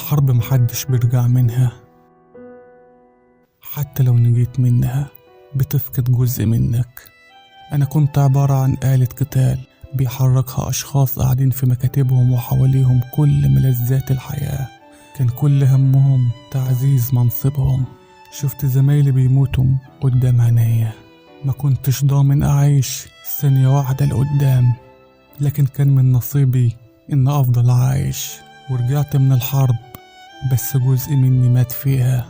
الحرب محدش بيرجع منها، حتى لو نجيت منها بتفقد جزء منك. أنا كنت عبارة عن آلة قتال بيحركها أشخاص قاعدين في مكاتبهم وحواليهم كل ملذات الحياة، كان كل همهم تعزيز منصبهم. شفت زمايلي بيموتوا قدام عينيا، ما كنتش ضامن أعيش ثانية واحدة لقدام، لكن كان من نصيبي إن أفضل عايش. ورجعت من الحرب بس جزء مني مات فيها.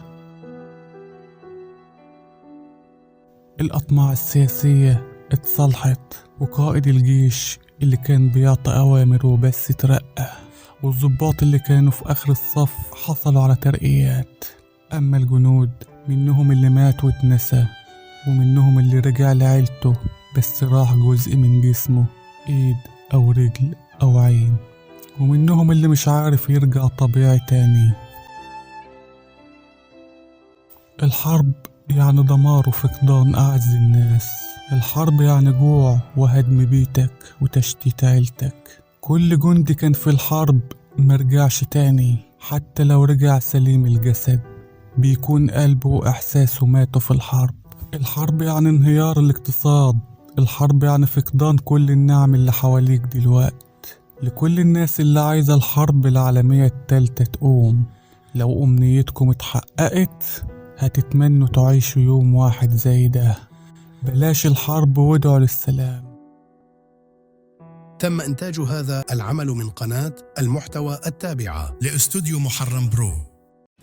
الأطماع السياسية اتصلحت، وقائد الجيش اللي كان بيعطي أوامر وبس اترقى، والضباط اللي كانوا في آخر الصف حصلوا على ترقيات. أما الجنود منهم اللي مات واتنسى، ومنهم اللي رجع لعيلته بس راح جزء من جسمه، ايد او رجل او عين، ومنهم اللي مش عارف يرجع طبيعي تاني. الحرب يعني دمار وفقدان أعز الناس، الحرب يعني جوع وهدم بيتك وتشتيت عيلتك. كل جندي كان في الحرب مرجعش تاني، حتى لو رجع سليم الجسد بيكون قلبه وإحساسه ماتوا في الحرب. الحرب يعني انهيار الاقتصاد، الحرب يعني فقدان كل النعم اللي حواليك دلوقت. لكل الناس اللي عايزة الحرب العالمية التالتة تقوم، لو أمنيتكم اتحققت هتتمنوا تعيشوا يوم واحد زي ده. بلاش الحرب وادعوا للسلام. تم إنتاج هذا العمل من قناة المحتوى التابعة لإستوديو محرم برو.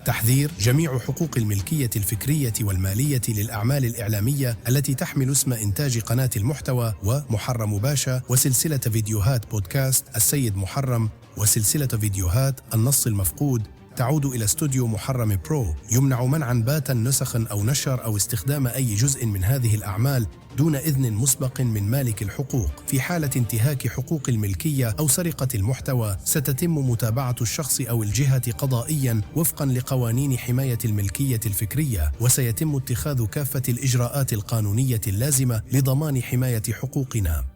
تحذير: جميع حقوق الملكية الفكرية والمالية للأعمال الإعلامية التي تحمل اسم إنتاج قناة المحتوى ومحرم باشا وسلسلة فيديوهات بودكاست السيد محرم وسلسلة فيديوهات النص المفقود تعود إلى استوديو محرم برو. يمنع منعا باتا نسخا أو نشر أو استخدام أي جزء من هذه الأعمال دون إذن مسبق من مالك الحقوق. في حالة انتهاك حقوق الملكية أو سرقة المحتوى ستتم متابعة الشخص أو الجهة قضائيا وفقا لقوانين حماية الملكية الفكرية، وسيتم اتخاذ كافة الإجراءات القانونية اللازمة لضمان حماية حقوقنا.